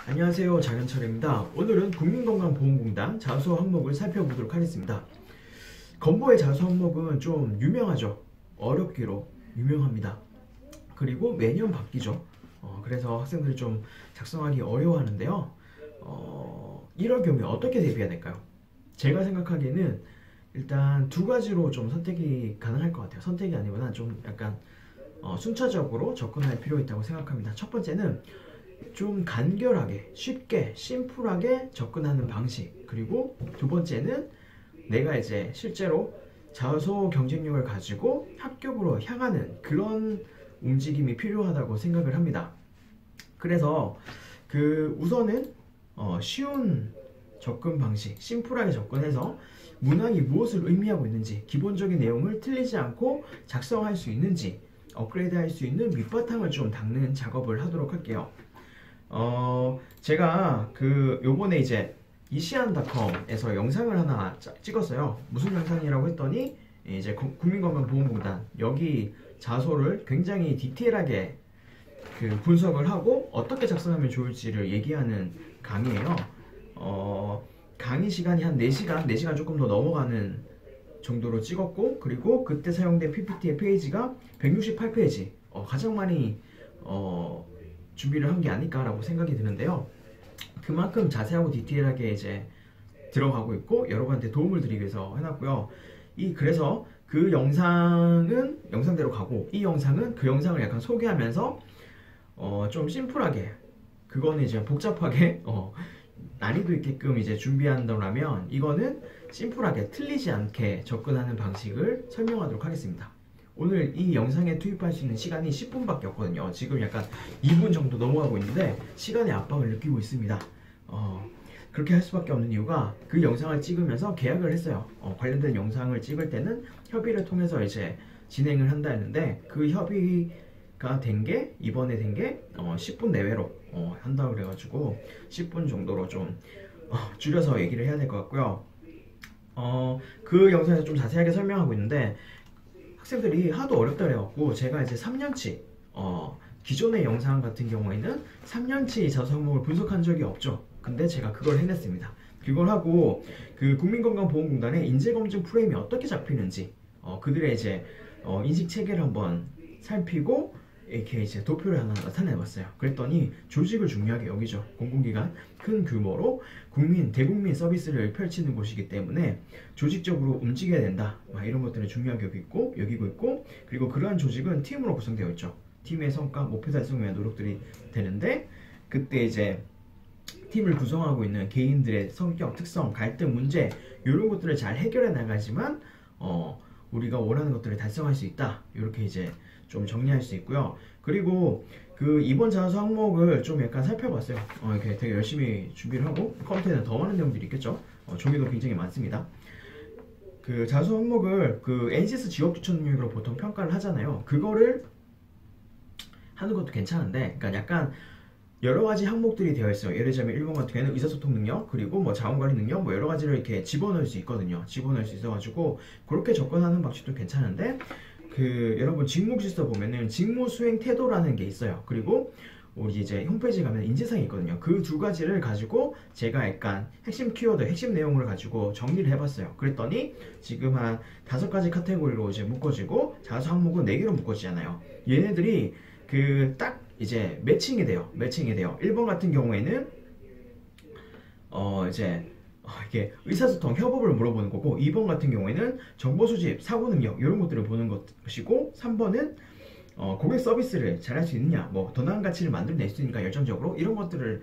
안녕하세요, 장현철입니다. 오늘은 국민건강보험공단 자수 항목을 살펴보도록 하겠습니다. 건보의 자수 항목은 좀 유명하죠. 어렵기로 유명합니다. 그리고 매년 바뀌죠. 그래서 학생들이 좀 작성하기 어려워하는데요. 이럴 경우에 어떻게 대비해야 될까요? 제가 생각하기에는 일단 두 가지로 좀 선택이 가능할 것 같아요. 선택이 아니구나, 좀 약간 순차적으로 접근할 필요가 있다고 생각합니다. 첫 번째는 좀 간결하게, 쉽게, 심플하게 접근하는 방식. 그리고 두 번째는 내가 이제 실제로 자소 경쟁력을 가지고 합격으로 향하는 그런 움직임이 필요하다고 생각을 합니다. 그래서 우선은 쉬운 접근 방식, 심플하게 접근해서 문항이 무엇을 의미하고 있는지, 기본적인 내용을 틀리지 않고 작성할 수 있는지, 업그레이드 할 수 있는 밑바탕을 좀 닦는 작업을 하도록 할게요. 제가 요번에 이제 이시안닷컴에서 영상을 하나 찍었어요. 무슨 영상이라고 했더니 이제 국민건강보험공단 여기 자소를 굉장히 디테일하게 분석을 하고 어떻게 작성하면 좋을지를 얘기하는 강의예요. 강의 시간이 한 4시간, 4시간 조금 더 넘어가는 정도로 찍었고, 그리고 그때 사용된 PPT의 페이지가 168페이지, 가장 많이 준비를 한 게 아닐까라고 생각이 드는데요. 그만큼 자세하고 디테일하게 이제 들어가고 있고 여러분한테 도움을 드리기 위해서 해놨고요. 그래서 그 영상은 영상대로 가고, 이 영상은 그 영상을 약간 소개하면서 좀 심플하게, 그거는 이제 복잡하게 난이도 있게끔 이제 준비한다면, 이거는 심플하게 틀리지 않게 접근하는 방식을 설명하도록 하겠습니다. 오늘 이 영상에 투입할 수 있는 시간이 10분밖에 없거든요. 지금 약간 2분 정도 넘어가고 있는데 시간의 압박을 느끼고 있습니다. 그렇게 할 수밖에 없는 이유가, 그 영상을 찍으면서 계약을 했어요. 관련된 영상을 찍을 때는 협의를 통해서 이제 진행을 한다 했는데, 그 협의가 이번에 된 게 10분 내외로 한다고 그래가지고 10분 정도로 좀 줄여서 얘기를 해야 될 것 같고요. 그 영상에서 좀 자세하게 설명하고 있는데, 학생들이 하도 어렵다 그래갖고 제가 이제 3년치 기존의 영상 같은 경우에는 3년치 자수 항목을 분석한 적이 없죠. 근데 제가 그걸 해냈습니다. 그걸 하고 국민건강보험공단의 인재검증 프레임이 어떻게 잡히는지, 그들의 이제 인식 체계를 한번 살피고 이렇게 이제 도표를 하나 나타내봤어요. 그랬더니 조직을 중요하게 여기죠. 공공기관 큰 규모로 대국민 서비스를 펼치는 곳이기 때문에 조직적으로 움직여야 된다, 이런 것들을 중요하게 여기고 있고, 그리고 그러한 조직은 팀으로 구성되어 있죠. 팀의 성과, 목표 달성을 위한 노력들이 되는데, 그때 이제 팀을 구성하고 있는 개인들의 성격, 특성, 갈등, 문제, 이런 것들을 잘 해결해 나가지만 우리가 원하는 것들을 달성할 수 있다, 이렇게 이제 좀 정리할 수 있고요. 그리고 이번 자수 항목을 좀 약간 살펴봤어요. 이렇게 되게 열심히 준비를 하고, 컴퓨터에는 더 많은 내용들이 있겠죠. 종이도 굉장히 많습니다. 자수 항목을 NCS 지역 추천 능력으로 보통 평가를 하잖아요. 그거를 하는 것도 괜찮은데, 그러니까 약간 여러 가지 항목들이 되어 있어요. 예를 들자면 1번 같은 경우에는 의사소통 능력, 그리고 뭐 자원관리 능력, 뭐 여러 가지를 이렇게 집어넣을 수 있거든요. 집어넣을 수 있어가지고 그렇게 접근하는 방식도 괜찮은데, 여러분 직무지서 보면은 직무 수행 태도라는 게 있어요. 그리고 우리 이제 홈페이지 가면 인재상이 있거든요. 그 두 가지를 가지고 제가 약간 핵심 키워드, 핵심 내용을 가지고 정리를 해봤어요. 그랬더니 지금 한 5가지 카테고리로 이제 묶어지고, 자수 항목은 4개로 묶어지잖아요. 얘네들이 딱 이제 매칭이 돼요. 1번 같은 경우에는 이제 이게 의사소통, 협업을 물어보는 거고, 2번 같은 경우에는 정보 수집, 사고 능력, 이런 것들을 보는 것이고, 3번은 고객 서비스를 잘할 수 있느냐, 뭐 더 나은 가치를 만들어낼 수 있으니까 열정적으로, 이런 것들을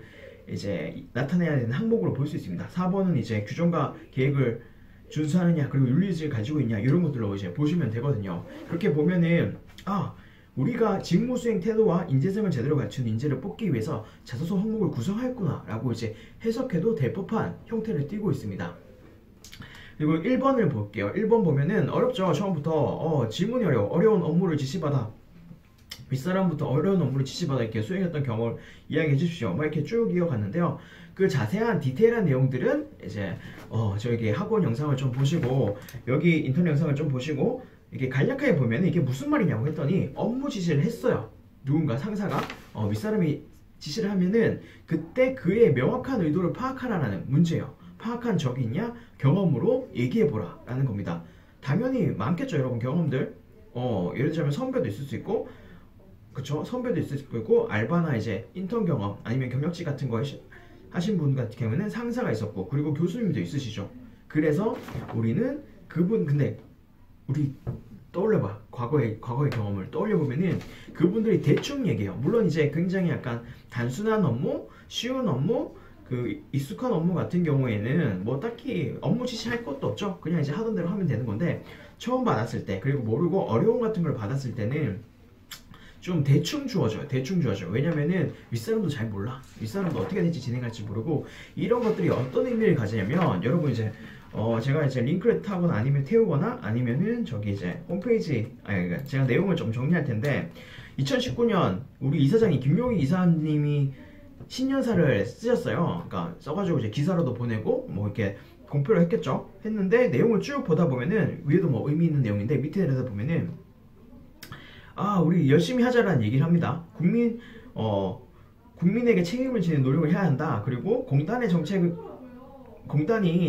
이제 나타내야 되는 항목으로 볼 수 있습니다. 4번은 이제 규정과 계획을 준수하느냐, 그리고 윤리의식을 가지고 있냐, 이런 것들로 이제 보시면 되거든요. 그렇게 보면은 우리가 직무 수행 태도와 인재성을 제대로 갖춘 인재를 뽑기 위해서 자소서 항목을 구성하였구나 라고 이제 해석해도 될 법한 형태를 띠고 있습니다. 그리고 1번을 볼게요. 1번 보면은 어렵죠. 처음부터 질문이 어려운 업무를 지시받아, 윗사람부터 어려운 업무를 지시받아 이렇게 수행했던 경험을 이야기해 주십시오, 이렇게 쭉 이어갔는데요. 그 자세한 디테일한 내용들은 이제 저기 학원 영상을 좀 보시고, 여기 인터넷 영상을 좀 보시고, 이게 간략하게 보면 이게 무슨 말이냐고 했더니, 업무 지시를 했어요. 누군가 상사가 윗사람이 지시를 하면은 그때 그의 명확한 의도를 파악하라는 문제예요. 파악한 적이 있냐? 경험으로 얘기해보라 라는 겁니다. 당연히 많겠죠 여러분 경험들. 예를 들자면 선배도 있을 수 있고, 그쵸? 선배도 있을 수 있고, 알바나 이제 인턴 경험 아니면 경력직 같은 거 하신 분 같은 경우는 상사가 있었고, 그리고 교수님도 있으시죠. 그래서 우리는 근데 우리 떠올려봐. 과거의 경험을 떠올려보면은 그분들이 대충 얘기해요. 물론 이제 굉장히 약간 단순한 업무, 쉬운 업무, 그 익숙한 업무 같은 경우에는 뭐 딱히 업무 지시할 것도 없죠. 그냥 이제 하던 대로 하면 되는 건데, 처음 받았을 때, 그리고 모르고 어려운 같은 걸 받았을 때는 좀 대충 주어져요. 대충 주어져요. 왜냐면은 윗사람도 잘 몰라. 윗사람도 어떻게 될지 진행할지 모르고, 이런 것들이 어떤 의미를 가지냐면, 여러분 이제 제가 이제 링크를 타거나 아니면 태우거나 아니면은 저기 이제 홈페이지, 그러니까 제가 내용을 좀 정리할 텐데, 2019년 우리 이사장이 김용희 이사님이 신년사를 쓰셨어요. 그러니까 써가지고 이제 기사로도 보내고 뭐 이렇게 공표를 했겠죠. 했는데 내용을 쭉 보다 보면은 위에도 뭐 의미 있는 내용인데 밑에 내려다 보면은 우리 열심히 하자라는 얘기를 합니다. 국민에게 책임을 지는 노력을 해야 한다. 그리고 공단이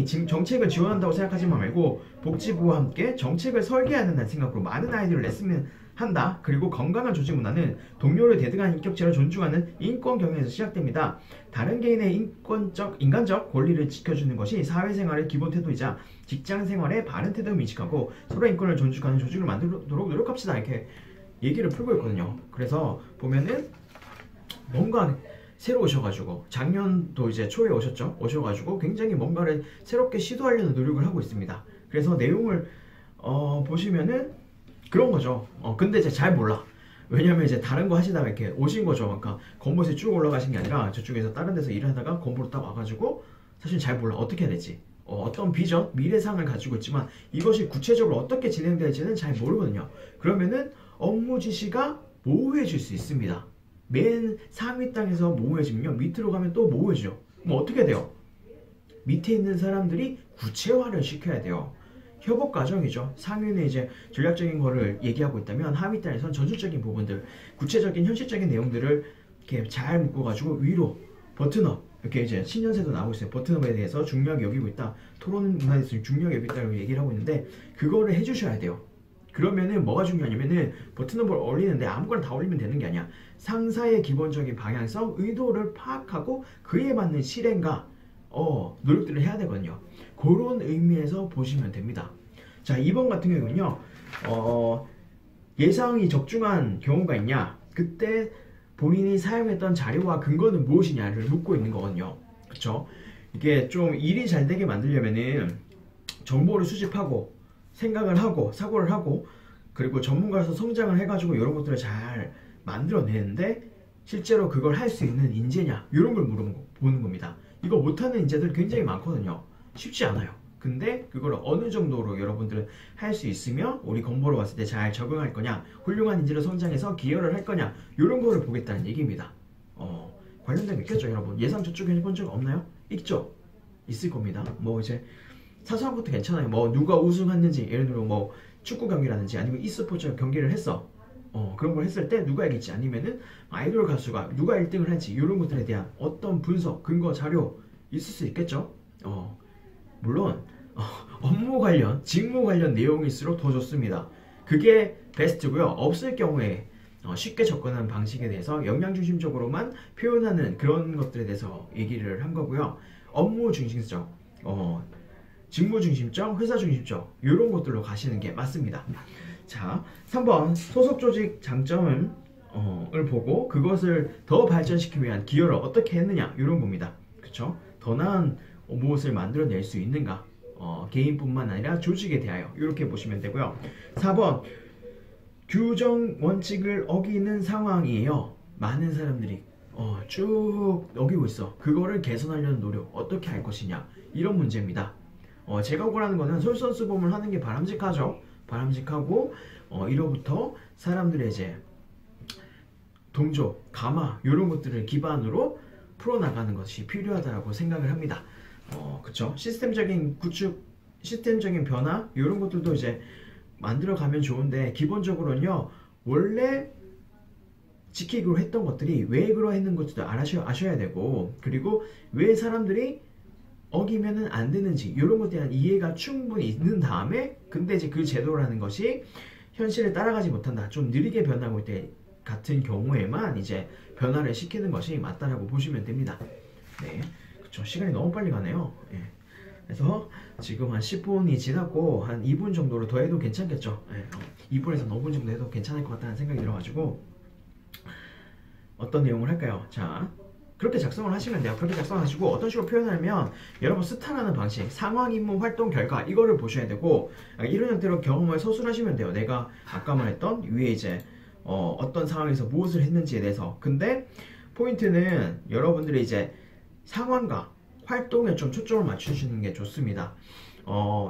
지금 정책을 지원한다고 생각하지 말고 복지부와 함께 정책을 설계해야 된다는 생각으로 많은 아이디어를 냈으면 한다. 그리고 건강한 조직 문화는 동료를 대등한 인격체로 존중하는 인권 경영에서 시작됩니다. 다른 개인의 인간적 권리를 지켜주는 것이 사회생활의 기본 태도이자 직장생활의 바른 태도를 인식하고 서로 인권을 존중하는 조직을 만들도록 노력합시다. 이렇게 얘기를 풀고 있거든요. 그래서 보면은 뭔가 새로 오셔가지고 작년도 이제 초에 오셔가지고 굉장히 뭔가를 새롭게 시도하려는 노력을 하고 있습니다. 그래서 내용을 보시면은 그런 거죠. 근데 이제 잘 몰라. 왜냐면 이제 다른 거 하시다가 이렇게 오신 거죠. 그러니까 건보에 쭉 올라가신 게 아니라 저쪽에서 다른 데서 일을 하다가 건보로 딱 와가지고 사실 잘 몰라. 어떻게 해야 될지. 어떤 비전, 미래상을 가지고 있지만 이것이 구체적으로 어떻게 진행될지는 잘 모르거든요. 그러면은 업무 지시가 모호해질 수 있습니다. 맨 상위 땅에서 모호해지면요, 밑으로 가면 또 모호해지죠. 그럼 어떻게 돼요? 밑에 있는 사람들이 구체화를 시켜야 돼요. 협업 과정이죠. 상위는 이제 전략적인 거를 얘기하고 있다면 하위 단에서는 전술적인 부분들, 구체적인 현실적인 내용들을 이렇게 잘 묶어가지고 위로 버튼업, 이렇게 이제 신년세도 나오고 있어요. 버튼업에 대해서 중요하게 여기고 있다. 토론 문화에 대해서 중요하게 여기고 있다고 얘기를 하고 있는데 그거를 해주셔야 돼요. 그러면은 뭐가 중요하냐면은 버튼업을 올리는데 아무거나 다 올리면 되는 게 아니야. 상사의 기본적인 방향성, 의도를 파악하고 그에 맞는 실행과 노력들을 해야 되거든요. 그런 의미에서 보시면 됩니다. 자, 2번 같은 경우는요, 예상이 적중한 경우가 있냐, 그때 본인이 사용했던 자료와 근거는 무엇이냐를 묻고 있는 거거든요. 그쵸? 이게 좀 일이 잘 되게 만들려면은 정보를 수집하고 생각을 하고 사고를 하고 그리고 전문가로서 성장을 해가지고 이런 것들을 잘 만들어내는데 실제로 그걸 할 수 있는 인재냐, 이런 걸 보는 겁니다. 이거 못하는 인재들 굉장히 많거든요. 쉽지 않아요. 근데 그걸 어느 정도로 여러분들은 할 수 있으며 우리 건보로 왔을 때 잘 적응할 거냐, 훌륭한 인재로 성장해서 기여를 할 거냐, 이런 거를 보겠다는 얘기입니다. 관련된 게 있겠죠 여러분. 예상 저쪽에 해본 적 없나요? 있죠? 있을 겁니다. 뭐 이제 사소한 것도 괜찮아요. 뭐 누가 우승했는지, 예를 들어 뭐 축구 경기라든지 아니면 e스포츠 경기를 했어. 그런 걸 했을 때 누가 이길지, 아니면은 아이돌 가수가 누가 1등을 할지, 이런 것들에 대한 어떤 분석, 근거, 자료 있을 수 있겠죠. 물론 업무 관련, 직무 관련 내용일수록 더 좋습니다. 그게 베스트고요. 없을 경우에 쉽게 접근하는 방식에 대해서 역량 중심적으로만 표현하는 그런 것들에 대해서 얘기를 한 거고요. 업무 중심적, 직무 중심적, 회사 중심적, 이런 것들로 가시는 게 맞습니다. 자, 3번 소속 조직 장점을 보고 그것을 더 발전시키기 위한 기여를 어떻게 했느냐, 이런 겁니다. 그쵸? 더 나은 무엇을 만들어낼 수 있는가, 개인뿐만 아니라 조직에 대하여, 이렇게 보시면 되고요. 4번 규정 원칙을 어기는 상황이에요. 많은 사람들이 쭉 어기고 있어. 그거를 개선하려는 노력 어떻게 할 것이냐, 이런 문제입니다. 제가 원하는 거는 솔선수범을 하는 게 바람직하죠. 바람직하고 이로부터 사람들의 이제 동조, 감화, 이런 것들을 기반으로 풀어나가는 것이 필요하다고 생각을 합니다. 그쵸? 시스템적인 구축, 시스템적인 변화, 이런 것들도 이제 만들어 가면 좋은데, 기본적으로는요, 원래 지키기로 했던 것들이 왜 그러했는 것도 아셔야 되고, 그리고 왜 사람들이 어기면은 안 되는지 이런 것에 대한 이해가 충분히 있는 다음에, 근데 이제 그 제도라는 것이 현실을 따라가지 못한다, 좀 느리게 변하고 있을 때 같은 경우에만 이제 변화를 시키는 것이 맞다라고 보시면 됩니다. 네, 그쵸. 시간이 너무 빨리 가네요. 예. 그래서 지금 한 10분이 지났고 한 2분 정도로 더 해도 괜찮겠죠. 예. 2분에서 5분 정도 해도 괜찮을 것 같다는 생각이 들어가지고 어떤 내용을 할까요? 자, 그렇게 작성을 하시면 돼요. 그렇게 작성하시고 어떤 식으로 표현하면 여러분 스타라는 방식, 상황, 임무, 활동, 결과 이거를 보셔야 되고, 이런 형태로 경험을 서술하시면 돼요. 내가 아까 말했던 위에 이제 어떤 상황에서 무엇을 했는지에 대해서. 근데 포인트는 여러분들이 이제 상황과 활동에 좀 초점을 맞추시는 게 좋습니다.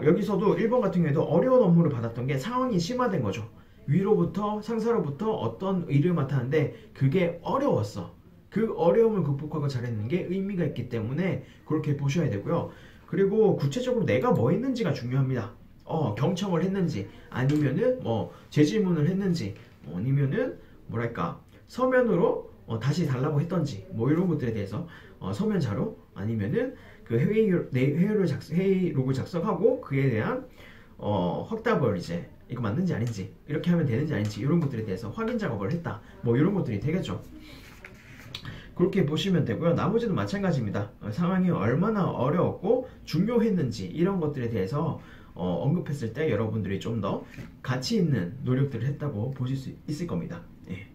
여기서도 1번 같은 경우에도 어려운 업무를 받았던 게 상황이 심화된 거죠. 위로부터 상사로부터 어떤 일을 맡았는데 그게 어려웠어. 그 어려움을 극복하고 잘했는 게 의미가 있기 때문에 그렇게 보셔야 되고요. 그리고 구체적으로 내가 뭐 했는지가 중요합니다. 경청을 했는지, 아니면은 뭐 재질문을 했는지, 아니면은 뭐랄까 서면으로 다시 달라고 했던지, 뭐 이런 것들에 대해서 서면 자료, 아니면은 그 회의록을 작성하고 그에 대한 확답을 이제 이거 맞는지 아닌지, 이렇게 하면 되는지 아닌지 이런 것들에 대해서 확인 작업을 했다, 뭐 이런 것들이 되겠죠. 그렇게 보시면 되고요. 나머지도 마찬가지입니다. 상황이 얼마나 어려웠고 중요했는지 이런 것들에 대해서 언급했을 때 여러분들이 좀 더 가치 있는 노력들을 했다고 보실 수 있을 겁니다. 예.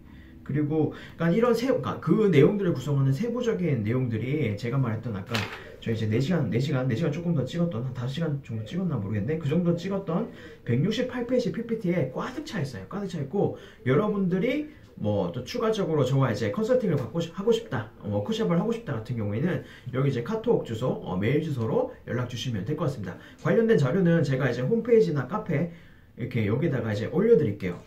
그리고 그러니까 그러니까 그 내용들을 구성하는 세부적인 내용들이 제가 말했던 아까 저 이제 4시간 조금 더 찍었던, 한 5시간 정도 찍었나 모르겠는데 그 정도 찍었던 168페이지 PPT에 꽉 차 있어요. 꽉 차 있고, 여러분들이 뭐 또 추가적으로 저와 이제 컨설팅을 하고 싶다, 워크숍을 하고 싶다 같은 경우에는 여기 이제 카톡 주소, 메일 주소로 연락 주시면 될 것 같습니다. 관련된 자료는 제가 이제 홈페이지나 카페 이렇게 여기다가 이제 올려드릴게요.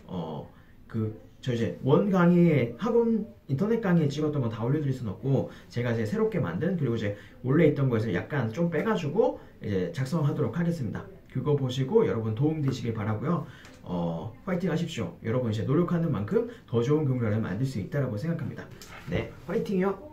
저 이제 원 강의에 학원 인터넷 강의에 찍었던 건 다 올려드릴 수는 없고, 제가 이제 새롭게 만든, 그리고 이제 원래 있던 거에서 약간 좀 빼가지고 이제 작성하도록 하겠습니다. 그거 보시고 여러분 도움 되시길 바라고요. 화이팅 하십시오. 여러분 이제 노력하는 만큼 더 좋은 금융을 만들 수 있다고 생각합니다. 네, 화이팅이요.